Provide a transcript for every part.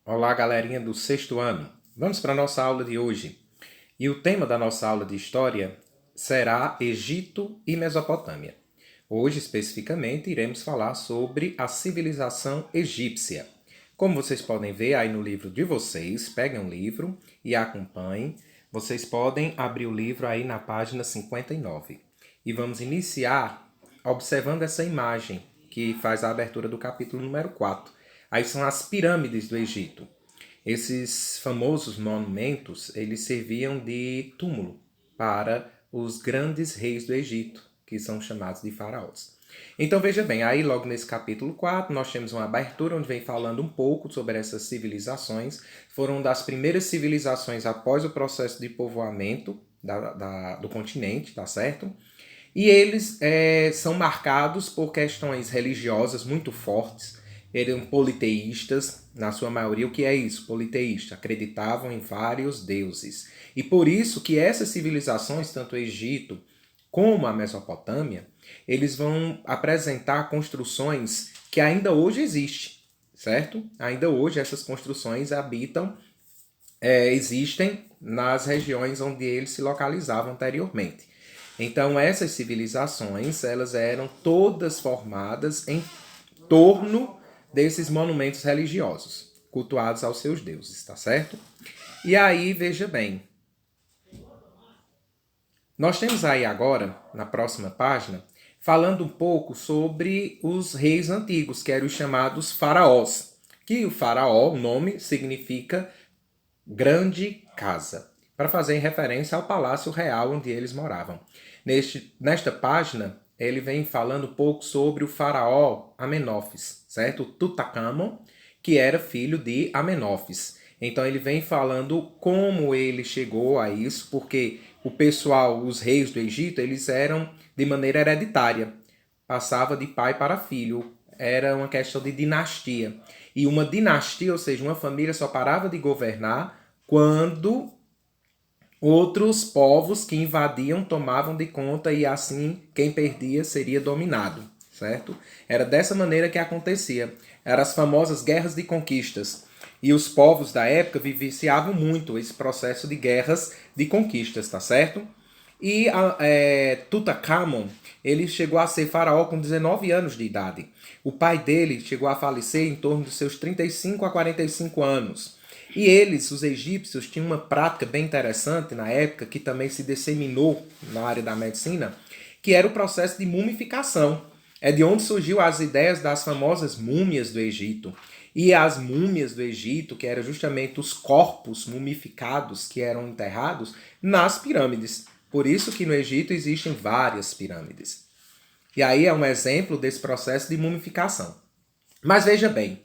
Olá, galerinha do sexto ano. Vamos para a nossa aula de hoje. E o tema da nossa aula de história será Egito e Mesopotâmia. Hoje, especificamente, iremos falar sobre a civilização egípcia. Como vocês podem ver aí no livro de vocês, peguem um livro e acompanhem. Vocês podem abrir o livro aí na página 59. E vamos iniciar observando essa imagem que faz a abertura do capítulo número 4. Aí são as pirâmides do Egito. Esses famosos monumentos, eles serviam de túmulo para os grandes reis do Egito, que são chamados de faraós. Então veja bem, aí logo nesse capítulo 4 nós temos uma abertura onde vem falando um pouco sobre essas civilizações. Foram das primeiras civilizações após o processo de povoamento do continente, tá certo? E eles são marcados por questões religiosas muito fortes. Eram politeístas, na sua maioria. O que é isso? Politeísta. Acreditavam em vários deuses. E por isso que essas civilizações, tanto o Egito como a Mesopotâmia, eles vão apresentar construções que ainda hoje existem, certo? Ainda hoje essas construções existem nas regiões onde eles se localizavam anteriormente. Então essas civilizações, elas eram todas formadas em torno desses monumentos religiosos, cultuados aos seus deuses, tá certo? E aí, veja bem, nós temos aí agora, na próxima página, falando um pouco sobre os reis antigos, que eram os chamados faraós. Que o faraó, o nome, significa grande casa, para fazer referência ao palácio real onde eles moravam. Nesta página, ele vem falando um pouco sobre o faraó Amenófis, certo? Tutankhamon, que era filho de Amenófis. Então ele vem falando como ele chegou a isso, porque o pessoal, os reis do Egito, eles eram de maneira hereditária. Passava de pai para filho. Era uma questão de dinastia. E uma dinastia, ou seja, uma família só parava de governar quando outros povos que invadiam tomavam de conta e assim quem perdia seria dominado, certo? Era dessa maneira que acontecia. Eram as famosas guerras de conquistas. E os povos da época vivenciavam muito esse processo de guerras de conquistas, tá certo? E Tutankhamon, ele chegou a ser faraó com 19 anos de idade. O pai dele chegou a falecer em torno dos seus 35 a 45 anos. E eles, os egípcios, tinham uma prática bem interessante na época, que também se disseminou na área da medicina, que era o processo de mumificação. É de onde surgiu as ideias das famosas múmias do Egito. E as múmias do Egito, que eram justamente os corpos mumificados que eram enterrados nas pirâmides. Por isso que no Egito existem várias pirâmides. E aí é um exemplo desse processo de mumificação. Mas veja bem,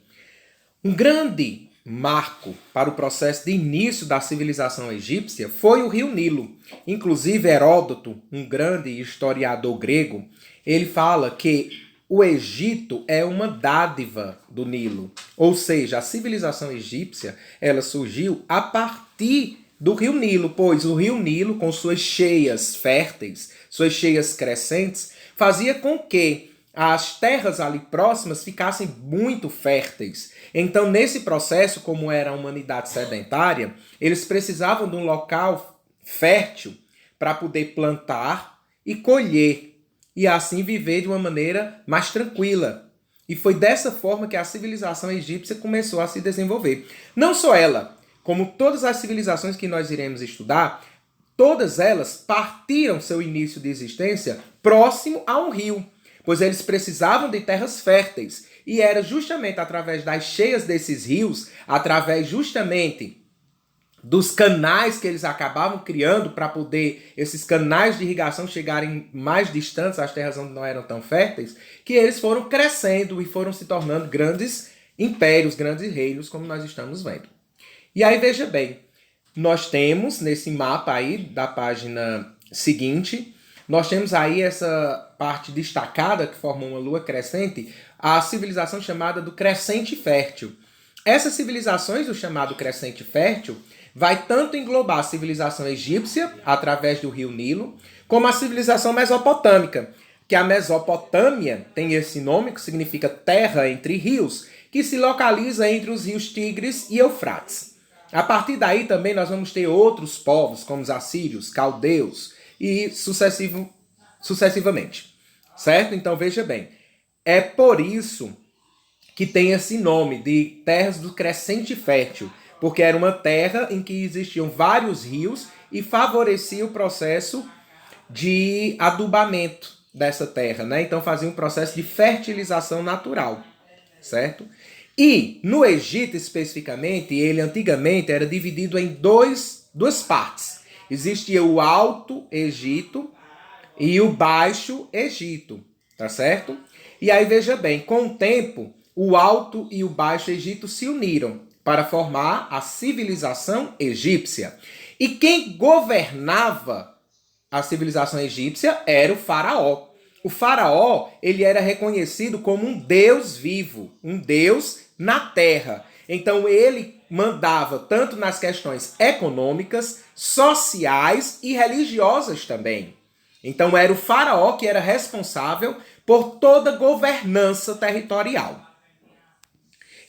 um grande marco para o processo de início da civilização egípcia foi o rio Nilo. Inclusive Heródoto, um grande historiador grego, ele fala que o Egito é uma dádiva do Nilo. Ou seja, a civilização egípcia, ela surgiu a partir do rio Nilo, pois o rio Nilo, com suas cheias férteis, suas cheias crescentes, fazia com que as terras ali próximas ficassem muito férteis. Então, nesse processo, como era a humanidade sedentária, eles precisavam de um local fértil para poder plantar e colher, e assim viver de uma maneira mais tranquila. E foi dessa forma que a civilização egípcia começou a se desenvolver. Não só ela, como todas as civilizações que nós iremos estudar, todas elas partiram seu início de existência próximo a um rio, pois eles precisavam de terras férteis. E era justamente através das cheias desses rios, através justamente dos canais que eles acabavam criando para poder esses canais de irrigação chegarem mais distantes às terras onde não eram tão férteis, que eles foram crescendo e foram se tornando grandes impérios, grandes reinos, como nós estamos vendo. E aí veja bem, nós temos nesse mapa aí da página seguinte, nós temos aí essa parte destacada que forma uma lua crescente, a civilização chamada do Crescente Fértil. Essas civilizações do chamado Crescente Fértil vai tanto englobar a civilização egípcia, através do rio Nilo, como a civilização mesopotâmica, que a Mesopotâmia tem esse nome, que significa terra entre rios, que se localiza entre os rios Tigres e Eufrates. A partir daí também nós vamos ter outros povos, como os assírios, caldeus e sucessivamente. Certo? Então veja bem, é por isso que tem esse nome de terras do crescente fértil, porque era uma terra em que existiam vários rios e favorecia o processo de adubamento dessa terra, né? Então fazia um processo de fertilização natural, certo? E no Egito especificamente, ele antigamente era dividido em duas partes. Existia o Alto Egito e o Baixo Egito, tá certo? E aí veja bem, com o tempo, o Alto e o Baixo Egito se uniram para formar a civilização egípcia. E quem governava a civilização egípcia era o faraó. O faraó, ele era reconhecido como um deus vivo, um deus na terra. Então ele mandava tanto nas questões econômicas, sociais e religiosas também. Então era o faraó que era responsável por toda a governança territorial.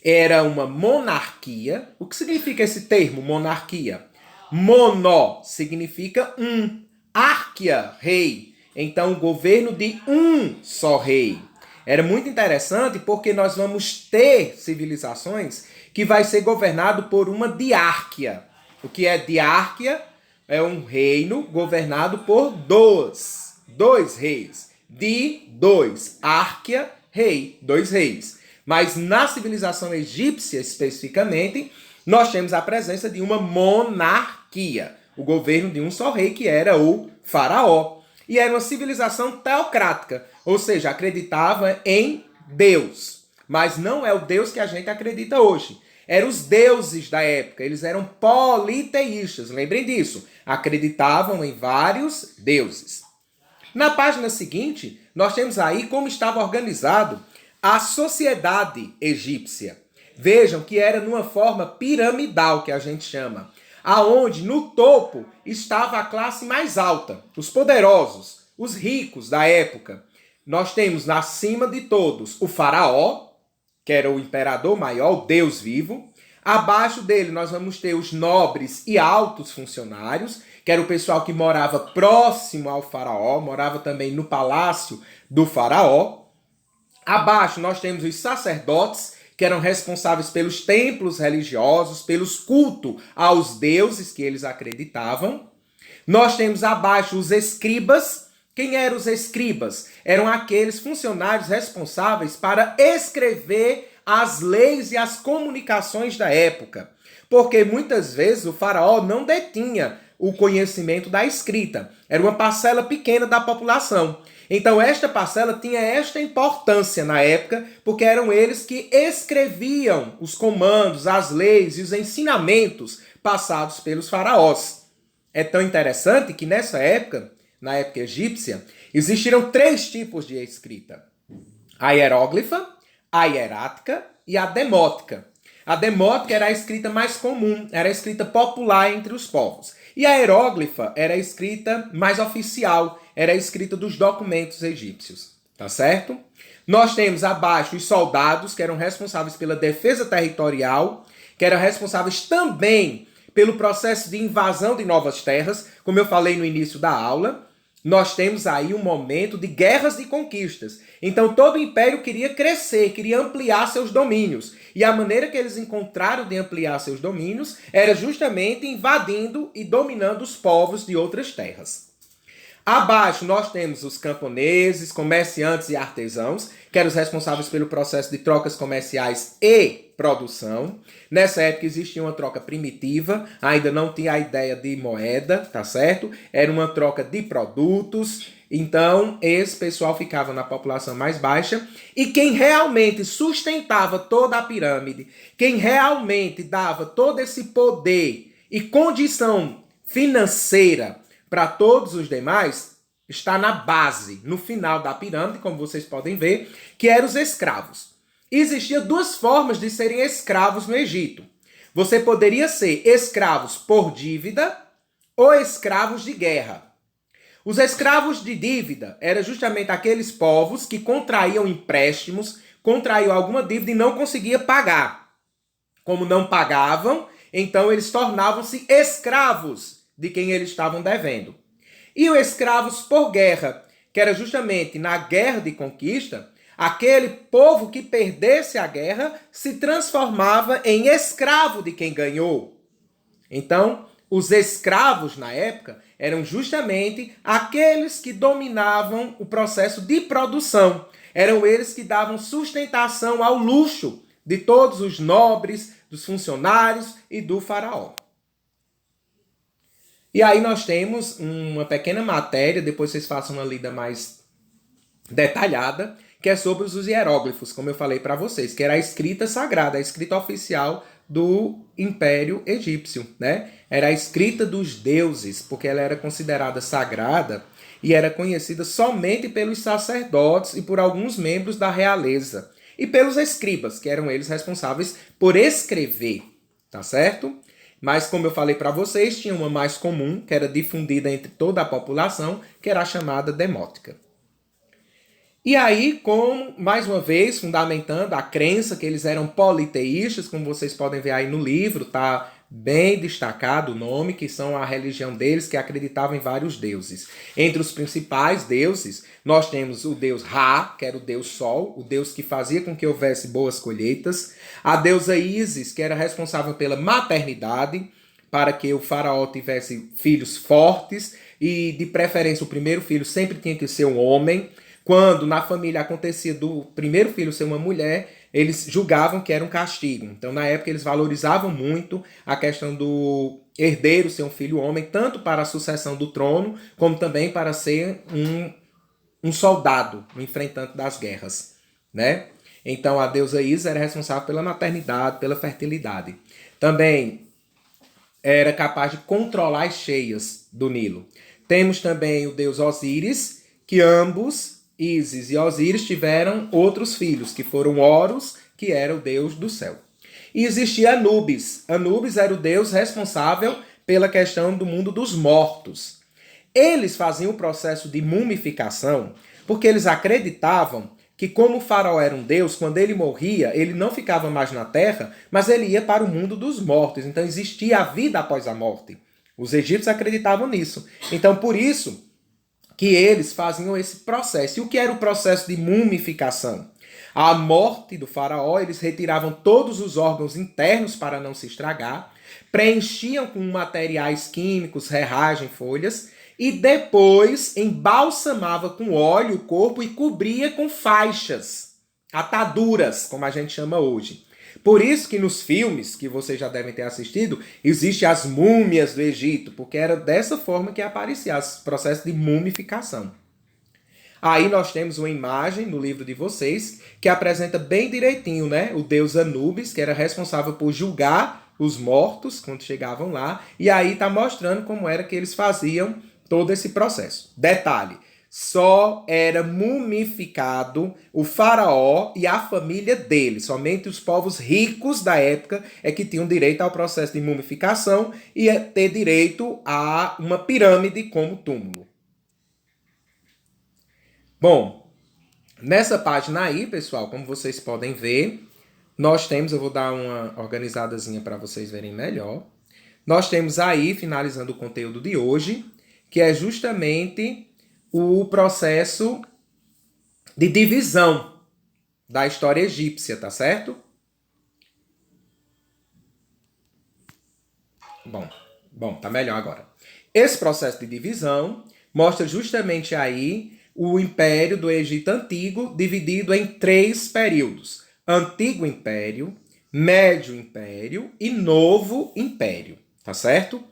Era uma monarquia. O que significa esse termo, monarquia? Mono significa um. Arquia, rei. Então, o governo de um só rei. Era muito interessante porque nós vamos ter civilizações que vai ser governado por uma diárquia. O que é diárquia? É um reino governado por dois reis. De dois. Árquia, rei. Dois reis. Mas na civilização egípcia, especificamente, nós temos a presença de uma monarquia. O governo de um só rei, que era o faraó. E era uma civilização teocrática, ou seja, acreditava em Deus. Mas não é o Deus que a gente acredita hoje. Eram os deuses da época, eles eram politeístas, lembrem disso. Acreditavam em vários deuses. Na página seguinte, nós temos aí como estava organizado a sociedade egípcia. Vejam que era numa forma piramidal, que a gente chama, aonde no topo estava a classe mais alta, os poderosos, os ricos da época. Nós temos acima de todos o faraó, que era o imperador maior, o Deus vivo. Abaixo dele nós vamos ter os nobres e altos funcionários, que era o pessoal que morava próximo ao faraó, morava também no palácio do faraó. Abaixo nós temos os sacerdotes, que eram responsáveis pelos templos religiosos, pelos cultos aos deuses que eles acreditavam. Nós temos abaixo os escribas. Quem eram os escribas? Eram aqueles funcionários responsáveis para escrever as leis e as comunicações da época. Porque muitas vezes o faraó não detinha o conhecimento da escrita. Era uma parcela pequena da população. Então esta parcela tinha esta importância na época, porque eram eles que escreviam os comandos, as leis e os ensinamentos passados pelos faraós. É tão interessante que nessa época, na época egípcia, existiram 3 tipos de escrita: a hieróglifa, a hierática e a demótica. A demótica era a escrita mais comum, era a escrita popular entre os povos. E a hieróglifa era a escrita mais oficial, era a escrita dos documentos egípcios. Tá certo? Nós temos abaixo os soldados, que eram responsáveis pela defesa territorial, que eram responsáveis também pelo processo de invasão de novas terras, como eu falei no início da aula. Nós temos aí um momento de guerras e conquistas. Então todo o império queria crescer, queria ampliar seus domínios. E a maneira que eles encontraram de ampliar seus domínios era justamente invadindo e dominando os povos de outras terras. Abaixo nós temos os camponeses, comerciantes e artesãos, que eram os responsáveis pelo processo de trocas comerciais e produção. Nessa época existia uma troca primitiva, ainda não tinha a ideia de moeda, tá certo? Era uma troca de produtos. Então, esse pessoal ficava na população mais baixa. E quem realmente sustentava toda a pirâmide, quem realmente dava todo esse poder e condição financeira para todos os demais, está na base, no final da pirâmide, como vocês podem ver, que eram os escravos. Existiam 2 formas de serem escravos no Egito. Você poderia ser escravos por dívida ou escravos de guerra. Os escravos de dívida eram justamente aqueles povos que contraíam empréstimos contraiu alguma dívida e não conseguia pagar. Como não pagavam, então eles tornavam-se escravos de quem eles estavam devendo. E os escravos por guerra, que era justamente na guerra de conquista, aquele povo que perdesse a guerra se transformava em escravo de quem ganhou. Então, os escravos na época eram justamente aqueles que dominavam o processo de produção. Eram eles que davam sustentação ao luxo de todos os nobres, dos funcionários e do faraó. E aí nós temos uma pequena matéria, depois vocês façam uma lida mais detalhada, que é sobre os hieróglifos, como eu falei para vocês, que era a escrita sagrada, a escrita oficial do Império Egípcio, né? Era a escrita dos deuses, porque ela era considerada sagrada e era conhecida somente pelos sacerdotes e por alguns membros da realeza. E pelos escribas, que eram eles responsáveis por escrever, tá certo? Mas, como eu falei para vocês, tinha uma mais comum, que era difundida entre toda a população, que era a chamada demótica. E aí, mais uma vez, fundamentando a crença que eles eram politeístas, como vocês podem ver aí no livro, tá bem destacado o nome, que são a religião deles, que acreditavam em vários deuses. Entre os principais deuses, nós temos o deus Ra, que era o deus Sol, o deus que fazia com que houvesse boas colheitas, a deusa Ísis, que era responsável pela maternidade, para que o faraó tivesse filhos fortes, e de preferência o primeiro filho sempre tinha que ser um homem. Quando na família acontecia do primeiro filho ser uma mulher, eles julgavam que era um castigo. Então, na época, eles valorizavam muito a questão do herdeiro ser um filho homem, tanto para a sucessão do trono, como também para ser um soldado, um enfrentante das guerras, né? Então, a deusa Ísis era responsável pela maternidade, pela fertilidade. Também era capaz de controlar as cheias do Nilo. Temos também o deus Osíris, que ambos, Ísis e Osíris, tiveram outros filhos, que foram Horus, que era o deus do céu. E existia Anubis. Anubis era o deus responsável pela questão do mundo dos mortos. Eles faziam o processo de mumificação porque eles acreditavam que, como o faraó era um deus, quando ele morria, ele não ficava mais na terra, mas ele ia para o mundo dos mortos. Então existia a vida após a morte. Os egípcios acreditavam nisso. Então, por isso que eles faziam esse processo. E o que era o processo de mumificação? À morte do faraó, eles retiravam todos os órgãos internos para não se estragar, preenchiam com materiais químicos, serragem, folhas, e depois embalsamava com óleo o corpo e cobria com faixas, ataduras, como a gente chama hoje. Por isso que nos filmes, que vocês já devem ter assistido, existem as múmias do Egito, porque era dessa forma que aparecia esse processo de mumificação. Aí nós temos uma imagem no livro de vocês que apresenta bem direitinho, né? O deus Anubis, que era responsável por julgar os mortos quando chegavam lá, e aí está mostrando como era que eles faziam todo esse processo. Detalhe, só era mumificado o faraó e a família dele. Somente os povos ricos da época é que tinham direito ao processo de mumificação e ter direito a uma pirâmide como túmulo. Bom, nessa página aí, pessoal, como vocês podem ver, nós temos, eu vou dar uma organizadazinha para vocês verem melhor. Nós temos aí, finalizando o conteúdo de hoje, que é justamente o processo de divisão da história egípcia, tá certo? Bom, tá melhor agora. Esse processo de divisão mostra justamente aí o Império do Egito Antigo dividido em 3 períodos: Antigo Império, Médio Império e Novo Império, tá certo?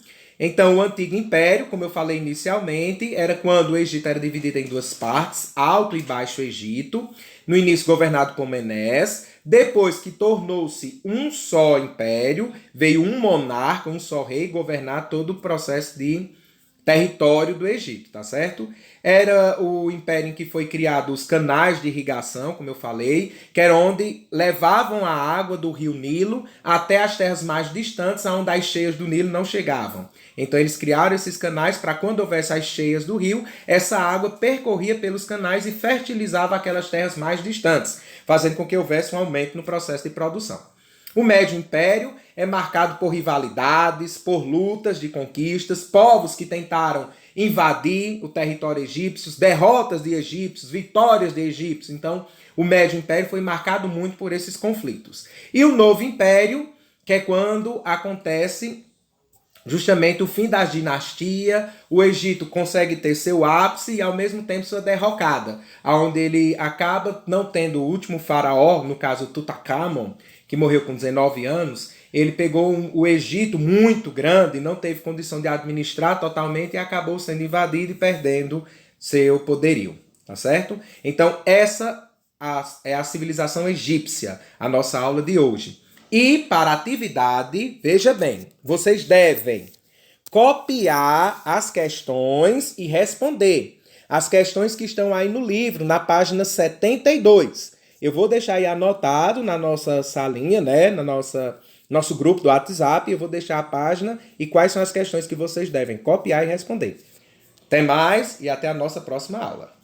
Então, o Antigo Império, como eu falei inicialmente, era quando o Egito era dividido em 2 partes, Alto e Baixo Egito, no início governado por Menés. Depois que tornou-se um só império, veio um monarca, um só rei, governar todo o processo de território do Egito, tá certo? Era o império em que foi criado os canais de irrigação, como eu falei, que era onde levavam a água do rio Nilo até as terras mais distantes, onde as cheias do Nilo não chegavam. Então eles criaram esses canais para quando houvesse as cheias do rio, essa água percorria pelos canais e fertilizava aquelas terras mais distantes, fazendo com que houvesse um aumento no processo de produção. O Médio Império é marcado por rivalidades, por lutas de conquistas, povos que tentaram invadir o território egípcio, derrotas de egípcios, vitórias de egípcios. Então, o Médio Império foi marcado muito por esses conflitos. E o Novo Império, que é quando acontece justamente o fim da dinastia, o Egito consegue ter seu ápice e ao mesmo tempo sua derrocada, onde ele acaba não tendo o último faraó, no caso Tutankhamon, que morreu com 19 anos, ele pegou o Egito muito grande, não teve condição de administrar totalmente e acabou sendo invadido e perdendo seu poderio, tá certo? Então essa é a civilização egípcia, a nossa aula de hoje. E para a atividade, veja bem, vocês devem copiar as questões e responder. As questões que estão aí no livro, na página 72. Eu vou deixar aí anotado na nossa salinha, né, nosso grupo do WhatsApp, eu vou deixar a página e quais são as questões que vocês devem copiar e responder. Até mais e até a nossa próxima aula.